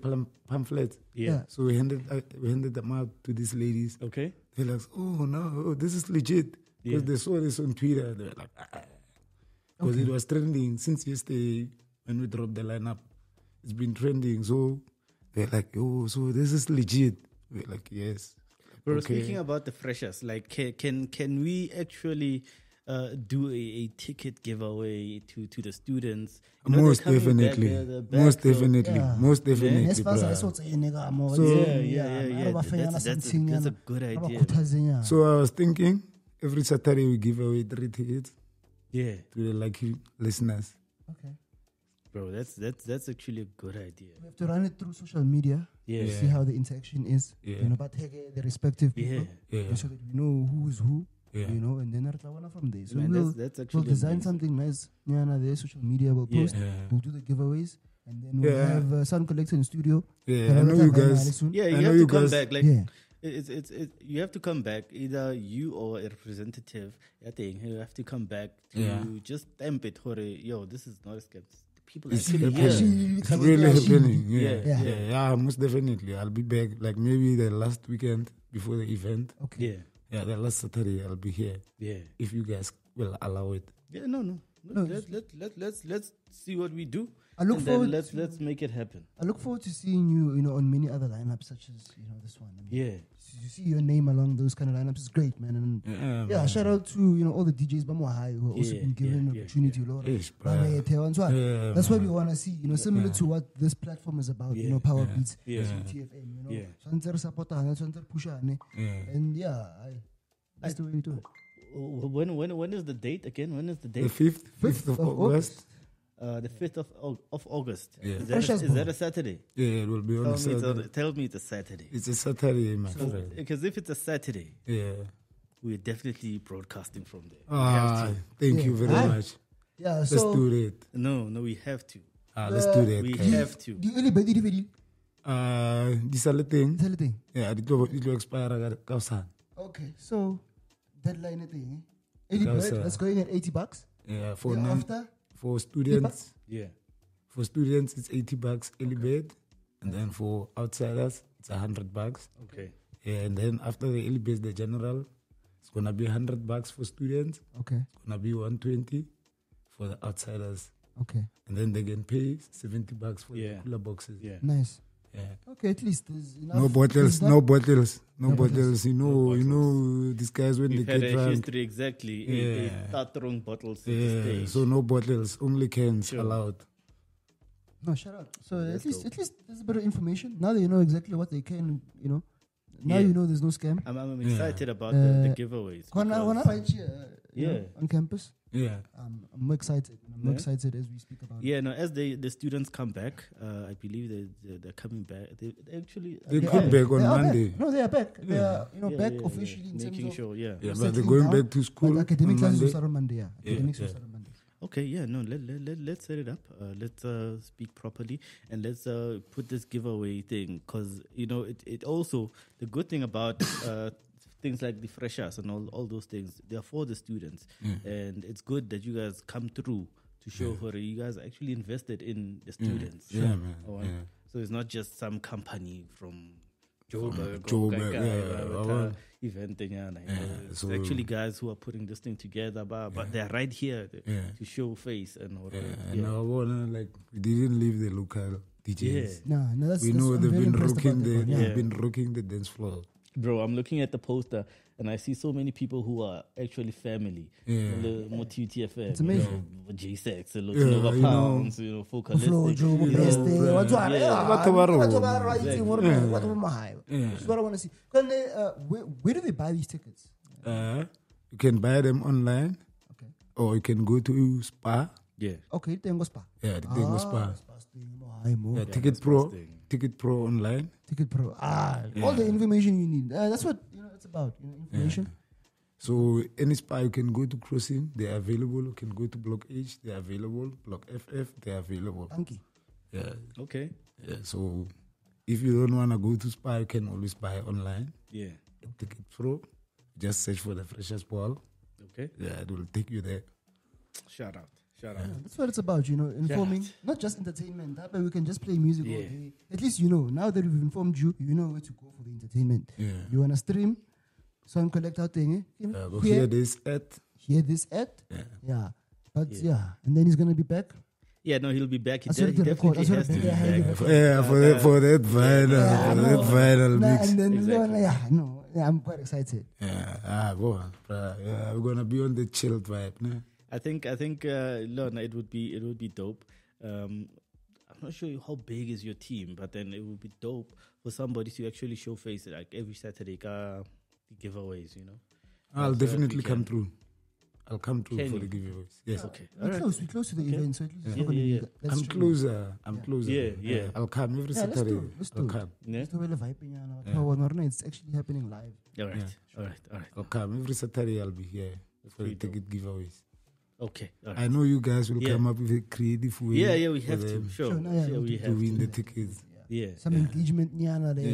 [SPEAKER 4] pamphlets.
[SPEAKER 3] Yeah.
[SPEAKER 4] So we handed them out to these ladies.
[SPEAKER 3] Okay.
[SPEAKER 4] They're like, oh no, this is legit. Because they saw this on Twitter. They were like, because it was trending since yesterday when we dropped the lineup. It's been trending. So they're like, oh, so this is legit. We're like, yes.
[SPEAKER 3] Bro, speaking about the freshers, like, can we actually do a ticket giveaway to the students?
[SPEAKER 4] Most definitely. Most definitely.
[SPEAKER 3] That's a good idea.
[SPEAKER 4] So I was thinking every Saturday we give away 3 tickets.
[SPEAKER 3] Yeah.
[SPEAKER 4] To the lucky listeners.
[SPEAKER 2] Okay.
[SPEAKER 3] Bro, that's actually a good idea.
[SPEAKER 2] We have to run it through social media.
[SPEAKER 3] Yeah.
[SPEAKER 2] See how the interaction is.
[SPEAKER 4] Yeah.
[SPEAKER 2] But the respective people.
[SPEAKER 4] Yeah.
[SPEAKER 2] So that we know who is who.
[SPEAKER 4] Yeah.
[SPEAKER 2] And then from there. So
[SPEAKER 3] Man,
[SPEAKER 2] we'll
[SPEAKER 3] that's actually
[SPEAKER 2] design
[SPEAKER 3] amazing.
[SPEAKER 2] something nice. There social media will post.
[SPEAKER 4] Yeah.
[SPEAKER 2] We'll do the giveaways. and then we'll have Sound Kollekta in studio.
[SPEAKER 4] Yeah, I know you guys.
[SPEAKER 3] Yeah, you have to come back. Like, it's you have to come back. Either you or a representative. I think you have to come back to just stamp it. Yo, this is not a scam. People
[SPEAKER 4] it's really happening. Yeah, most definitely. I'll be back. Like maybe the last weekend before the event.
[SPEAKER 2] Okay.
[SPEAKER 4] Yeah, the last Saturday I'll be here.
[SPEAKER 3] Yeah.
[SPEAKER 4] If you guys will allow it.
[SPEAKER 3] Yeah, no. Let's see what we do.
[SPEAKER 2] I look forward.
[SPEAKER 3] Let's make it happen.
[SPEAKER 2] I look forward to seeing you, on many other lineups such as this one. You see your name along those kind of lineups is great, man. And shout out to all the DJs Bamwahai who have also been given an opportunity. That's what we want to see. Similar to what this platform is about. PowerBEATS, TFM. Santer supporter, pusher, and that's the way we do it.
[SPEAKER 3] When is the date again? When is the date?
[SPEAKER 4] The 5th of August.
[SPEAKER 3] The 5th of August.
[SPEAKER 4] Yeah.
[SPEAKER 3] Is that a Saturday?
[SPEAKER 4] Yeah, it will be on Saturday.
[SPEAKER 3] Tell me it's a Saturday.
[SPEAKER 4] It's a Saturday, my friend.
[SPEAKER 3] Because if it's a Saturday, we're definitely broadcasting from there.
[SPEAKER 4] Thank you very much.
[SPEAKER 2] Yeah,
[SPEAKER 4] let's do it.
[SPEAKER 3] No, we have to.
[SPEAKER 4] Let's do that.
[SPEAKER 3] We have to.
[SPEAKER 4] This is a thing. Yeah, it will expire.
[SPEAKER 2] Okay, so deadline thing. 80 that's going at $80.
[SPEAKER 4] Yeah, for students. For students it's $80 early bird, and then for outsiders it's $100.
[SPEAKER 3] Okay.
[SPEAKER 4] Yeah, and then after the early bird, the general, it's gonna be $100 for students.
[SPEAKER 2] Okay.
[SPEAKER 4] It's gonna be $120 for the outsiders.
[SPEAKER 2] Okay.
[SPEAKER 4] And then they can pay $70 for the cooler boxes.
[SPEAKER 3] Yeah.
[SPEAKER 2] Nice.
[SPEAKER 4] Yeah.
[SPEAKER 2] Okay, at least there's enough.
[SPEAKER 4] No bottles. You know, these guys when
[SPEAKER 3] We've
[SPEAKER 4] they
[SPEAKER 3] had
[SPEAKER 4] get
[SPEAKER 3] a
[SPEAKER 4] drunk.
[SPEAKER 3] history exactly. They start throwing bottles at the stage.
[SPEAKER 4] So no bottles, only cans allowed.
[SPEAKER 2] No, shut up. So at least there's a bit of information. Now that you know exactly what they can, Now you know there's no scam.
[SPEAKER 3] I'm excited about the giveaways.
[SPEAKER 2] On campus.
[SPEAKER 4] Yeah.
[SPEAKER 2] I'm excited. I'm excited as we speak about it.
[SPEAKER 3] Yeah, no, as the students come back, I believe they're coming back. They actually...
[SPEAKER 4] They come back on Monday.
[SPEAKER 2] No, they are back. They are back officially in
[SPEAKER 3] making
[SPEAKER 2] terms
[SPEAKER 3] sure,
[SPEAKER 2] of...
[SPEAKER 3] Yeah,
[SPEAKER 4] but they're going back to school.
[SPEAKER 2] Academic classes will start on Monday,
[SPEAKER 3] Academics will start on Monday. Okay, let's set it up. Let's speak properly, and let's put this giveaway thing, because it also, the good thing about things like the freshers and all those things, they're for the students, and it's good that you guys come through to show her you guys actually invested in the students. So it's not just some company from Joburg event. It's actually guys who are putting this thing together, but they're right here to show face and all
[SPEAKER 4] that. We didn't leave the local DJs.
[SPEAKER 2] No, that's
[SPEAKER 4] we know they've been rocking the dance floor.
[SPEAKER 3] Bro, I'm looking at the poster and I see so many people who are actually family. TFM,
[SPEAKER 2] it's amazing.
[SPEAKER 3] J-Sex, Nova Pounds, for Kollekta.
[SPEAKER 2] That's what I want to see. Where do they buy these tickets?
[SPEAKER 4] You can buy them online.
[SPEAKER 2] Okay.
[SPEAKER 4] Or you can go to Spa.
[SPEAKER 3] Yeah.
[SPEAKER 2] Okay, Tengo Spa.
[SPEAKER 4] Yeah, the Tengo Spa.
[SPEAKER 2] Yeah,
[SPEAKER 4] Ticket Pro online.
[SPEAKER 2] Ticket Pro. All the information you need. That's what it's about. Information.
[SPEAKER 4] Yeah. So any Spa you can go to Crossing, they are available. You can go to Block H, they are available. Block FF, they are available.
[SPEAKER 2] Thank you.
[SPEAKER 4] Yeah.
[SPEAKER 3] Okay.
[SPEAKER 4] Yeah. So if you don't want to go to Spa, you can always buy online.
[SPEAKER 3] Yeah.
[SPEAKER 4] Ticket Pro. Just search for the Freshers Ball.
[SPEAKER 3] Okay.
[SPEAKER 4] Yeah, it will take you there.
[SPEAKER 3] Shout out.
[SPEAKER 2] That's what it's about, informing, not just entertainment. That way we can just play music all day. At least now that we've informed you, you know where to go for the entertainment.
[SPEAKER 4] Yeah.
[SPEAKER 2] You want to stream, Sound Kollekta thing,
[SPEAKER 4] go hear this ad.
[SPEAKER 2] Yeah. But and then he's going to be back.
[SPEAKER 3] Yeah, no, he'll be back. He
[SPEAKER 4] for that vinyl mix.
[SPEAKER 2] And then, I'm quite excited.
[SPEAKER 4] Go on. We're going to be on the chilled vibe, no?
[SPEAKER 3] I think, Lorna, it would be dope. I'm not sure how big is your team, but then it would be dope for somebody to actually show face like every Saturday, the giveaways.
[SPEAKER 4] I'll definitely come through. I'll come through for the giveaways. Yes.
[SPEAKER 3] Okay.
[SPEAKER 2] We're close to the event, so at least
[SPEAKER 4] I'm closer.
[SPEAKER 3] Yeah.
[SPEAKER 4] I'll come every Saturday.
[SPEAKER 2] Let's do it. It's actually happening live.
[SPEAKER 3] All right.
[SPEAKER 4] I'll come every Saturday. I'll be here for the ticket giveaways.
[SPEAKER 3] Okay.
[SPEAKER 4] I know you guys will come up with a creative way.
[SPEAKER 3] Yeah, we have to. Sure, we have
[SPEAKER 4] to win the tickets.
[SPEAKER 3] Yeah.
[SPEAKER 2] Some engagement nyana there.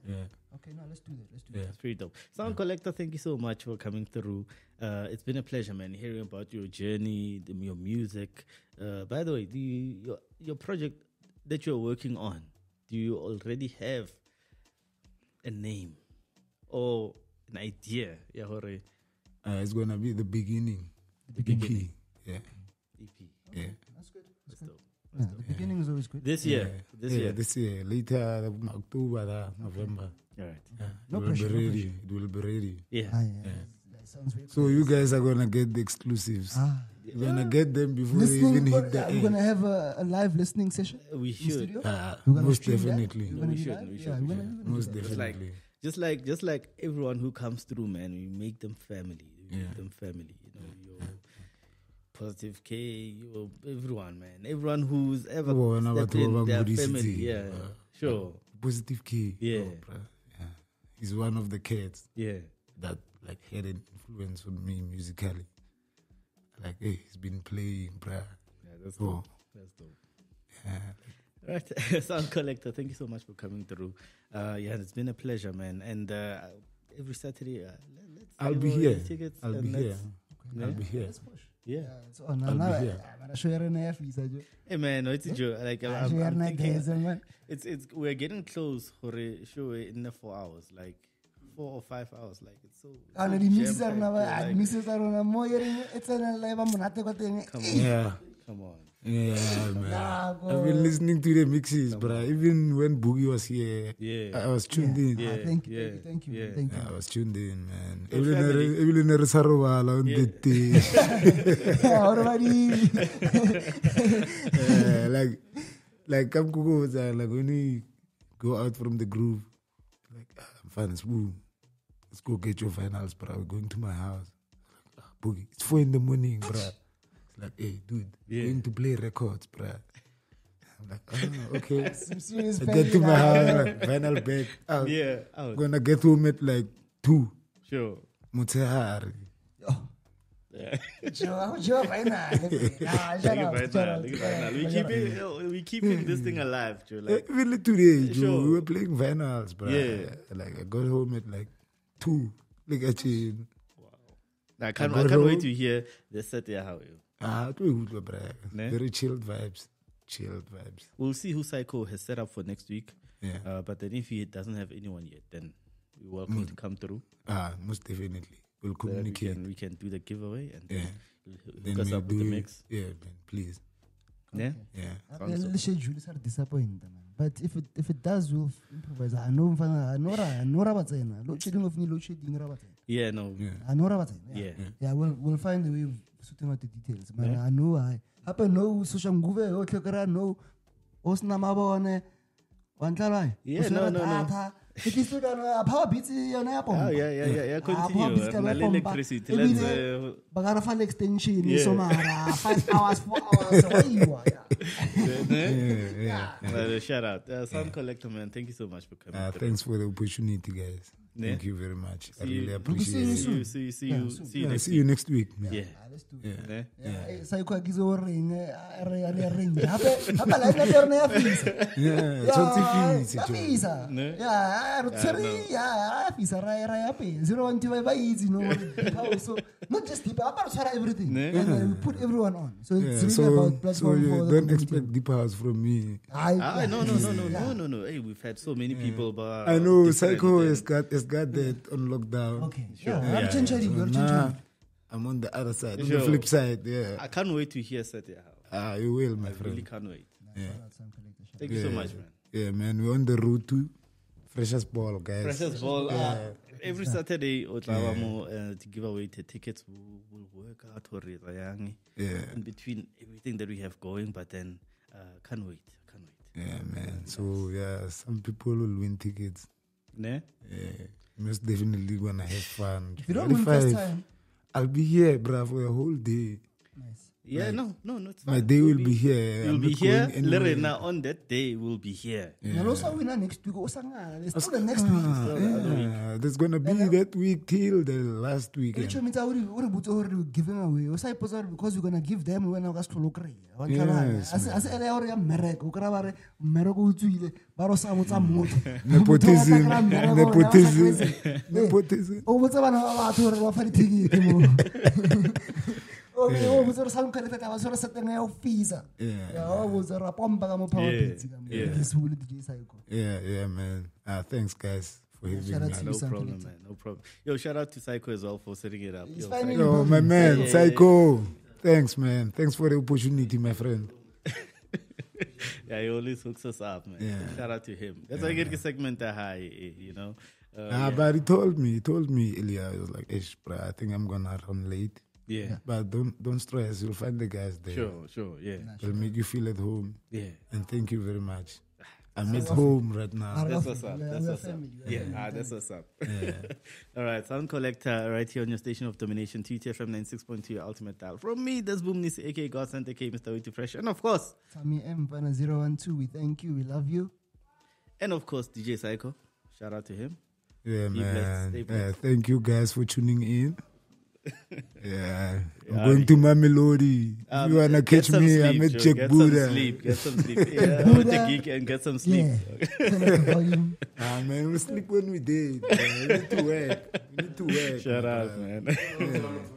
[SPEAKER 4] Yeah.
[SPEAKER 2] Okay, now let's do that.
[SPEAKER 3] That's pretty dope. Sound Kollekta, thank you so much for coming through. It's been a pleasure, man, hearing about your journey, your music. By the way, your project that you're working on, do you already have a name or an idea?
[SPEAKER 4] It's gonna be the beginning.
[SPEAKER 3] The beginning.
[SPEAKER 4] Yeah.
[SPEAKER 3] EP.
[SPEAKER 4] Yeah.
[SPEAKER 2] That's good.
[SPEAKER 3] That's dope.
[SPEAKER 2] Yeah, the beginning is always good.
[SPEAKER 3] This year.
[SPEAKER 4] This year. Later, October, November.
[SPEAKER 3] All right.
[SPEAKER 4] Yeah.
[SPEAKER 2] No pressure.
[SPEAKER 4] It will be ready.
[SPEAKER 3] Yeah.
[SPEAKER 2] That sounds very
[SPEAKER 4] So you guys are gonna get the exclusives. You're gonna get them before they
[SPEAKER 2] listening,
[SPEAKER 4] even hit the
[SPEAKER 2] we're gonna have a live listening session.
[SPEAKER 3] We
[SPEAKER 2] in
[SPEAKER 3] should.
[SPEAKER 2] studio?
[SPEAKER 4] Most definitely.
[SPEAKER 3] We should.
[SPEAKER 4] Most definitely.
[SPEAKER 3] Just like everyone who comes through, man, we make them family. Your Positive K, everyone, man. Everyone who's ever stepped in their family. Yeah, sure.
[SPEAKER 4] Positive K.
[SPEAKER 3] Yeah.
[SPEAKER 4] He's one of the kids.
[SPEAKER 3] Yeah.
[SPEAKER 4] That had an influence on me musically. He's been playing, bruh.
[SPEAKER 3] Yeah, that's dope. That's dope.
[SPEAKER 4] Yeah.
[SPEAKER 3] Right. Sound Kollekta, thank you so much for coming through. It's been a pleasure, man. And every Saturday,
[SPEAKER 4] I'll be here.
[SPEAKER 3] I'll
[SPEAKER 4] be here. I'll be here.
[SPEAKER 2] Let's push.
[SPEAKER 3] Yeah.
[SPEAKER 2] It's on. I'll be here.
[SPEAKER 3] Hey man, no, it's a joke. I'm thinking, we're getting close for a show in the 4 hours, 4 or 5 hours. It's so. Come on.
[SPEAKER 4] Yeah, man. I've been listening to the mixes, bro. Even when Boogie was here, I was tuned in.
[SPEAKER 2] Thank you.
[SPEAKER 4] I was tuned in, man. Even in Sarawala on the day. Like come when we go out from the groove, I'm fine, let's go get your finals, bro. We're going to my house. Boogie, it's 4 in the morning, bro. Hey, dude, going to play records, bruh. I'm like, okay. I get to my house, final bet. I'm gonna get home at 2.
[SPEAKER 3] Sure.
[SPEAKER 4] Mutsehari.
[SPEAKER 3] We keeping this thing alive, Joe.
[SPEAKER 4] Even today, Joe, we were playing finals, bruh. I got home at 2.
[SPEAKER 3] I can't wait to hear the set there, how you.
[SPEAKER 4] Very chilled vibes.
[SPEAKER 3] We'll see who Psycho has set up for next week.
[SPEAKER 4] Yeah.
[SPEAKER 3] But then if he doesn't have anyone yet, then we're welcome to come through.
[SPEAKER 4] Most definitely. We'll communicate.
[SPEAKER 3] We can do the giveaway and
[SPEAKER 4] then
[SPEAKER 3] hook us up with the mix.
[SPEAKER 4] Yeah, man, please.
[SPEAKER 3] Yeah?
[SPEAKER 4] Yeah.
[SPEAKER 2] The schedules are disappointing, man. But if it does, we'll improvise. I know Rabatzena. Load shedding of load shedding Rabatzena.
[SPEAKER 3] Yeah, no.
[SPEAKER 2] I know Rabatzena. Yeah, we'll find a way of sorting out the details. Man, I know I happen no social nguve o tlhokera no osnamabone wantlala.
[SPEAKER 3] Yeah, no.
[SPEAKER 2] It is to the PowerBEATS yona ya pompa.
[SPEAKER 3] Yeah. Continue. Electricity. Let's
[SPEAKER 2] bagara file extension so mara 5 hours 4 hours.
[SPEAKER 3] Well, shout out. Sound Kollekta, man. Thank you so much for coming.
[SPEAKER 4] Thanks for the opportunity, guys. Thank you very much. I really appreciate it.
[SPEAKER 3] See
[SPEAKER 4] you next week.
[SPEAKER 3] Yeah.
[SPEAKER 2] Let's do it.
[SPEAKER 3] Yeah.
[SPEAKER 2] Psycho gizo ring ring. Hapa live na terna ya fisa. Fisa. Yeah, rotseri ya fisa ra pe. 015 by easy no. So not just deep, but everything. And we put everyone on. So it's really about platform
[SPEAKER 4] so
[SPEAKER 2] for
[SPEAKER 4] don't expect deep house from me.
[SPEAKER 3] No. Hey, we've had so many people, but
[SPEAKER 4] I know Psycho has got that on lockdown.
[SPEAKER 2] Okay.
[SPEAKER 3] Sure.
[SPEAKER 4] I'm on the other side, on the flip side. Yeah.
[SPEAKER 3] I can't wait to hear Satya.
[SPEAKER 4] You will, my
[SPEAKER 3] I
[SPEAKER 4] friend.
[SPEAKER 3] really can't wait.
[SPEAKER 4] Yeah.
[SPEAKER 3] Thank you so much, man.
[SPEAKER 4] Yeah, man. We're on the road to Freshest Ball, guys.
[SPEAKER 3] Freshest Ball. Every Saturday, to give away the tickets. We'll work out for it. In between everything that we have going, but then can't wait.
[SPEAKER 4] Yeah, man. So, some people will win tickets.
[SPEAKER 3] Yeah.
[SPEAKER 4] Most definitely gonna have fun.
[SPEAKER 2] If you don't win first time,
[SPEAKER 4] I'll be here, bro, for a whole day.
[SPEAKER 2] Nice.
[SPEAKER 3] Yeah, no, it's fine.
[SPEAKER 4] My day will be here.
[SPEAKER 3] You'll
[SPEAKER 4] I'm
[SPEAKER 3] be
[SPEAKER 4] not
[SPEAKER 3] here.
[SPEAKER 4] going anywhere.
[SPEAKER 3] Lorena, on that day, we'll be here.
[SPEAKER 2] And also, we're not next week. There's still the next week.
[SPEAKER 4] Yeah, there's gonna be that week till the last weekend.
[SPEAKER 2] Which means we're giving away. Because we're gonna give them when I was to look.
[SPEAKER 4] Yes,
[SPEAKER 2] I said, I am Merek.
[SPEAKER 4] Nepotism. Nepotism.
[SPEAKER 2] Oh, what's okay, oh, was there some kind of I was sort of sitting there visa. Yeah, I was a rapomba PowerBEATS.
[SPEAKER 4] Yeah, man. Thanks, guys, for having me.
[SPEAKER 3] No problem, man. No problem. Yo, shout out to Psycho as well for setting it up.
[SPEAKER 4] Yo, my man, Psycho. Thanks, man. Thanks for the opportunity, my friend.
[SPEAKER 3] Yeah, he always hooks us up, man.
[SPEAKER 4] Yeah.
[SPEAKER 3] Shout out to him. That's why I get the segment high, you know.
[SPEAKER 4] But he told me earlier, he was like, "Ish, bro, I think I'm gonna run late."
[SPEAKER 3] Yeah.
[SPEAKER 4] But don't stress. You'll find the guys there.
[SPEAKER 3] Sure, yeah.
[SPEAKER 4] They'll make you feel at home.
[SPEAKER 3] Yeah.
[SPEAKER 4] And thank you very much. I'm at home right now.
[SPEAKER 3] That's what's up. That's what's up. Yeah, that's what's up.
[SPEAKER 4] Yeah.
[SPEAKER 3] All right, Sound Kollekta right here on your station of domination, TTFM 96.2, your ultimate dial. From me, DeSBU, Mnisi, aka Godsend, aka Mr. Way Too Fresh. And of course,
[SPEAKER 2] Thami M, 012, we thank you, we love you.
[SPEAKER 3] And of course, DJ Psycho. Shout out to him.
[SPEAKER 4] Yeah,
[SPEAKER 3] Be
[SPEAKER 4] man.
[SPEAKER 3] blessed, stay blessed.
[SPEAKER 4] Yeah, thank you guys for tuning in. Yeah, I'm going to my melody. If you wanna catch me,
[SPEAKER 3] sleep,
[SPEAKER 4] I'm at
[SPEAKER 3] Joe.
[SPEAKER 4] Jack Buddha.
[SPEAKER 3] Get some sleep. Yeah, with the geek and get some sleep.
[SPEAKER 4] Man, we sleep when we did. We need to work.
[SPEAKER 3] Shut up, man.
[SPEAKER 4] Yeah.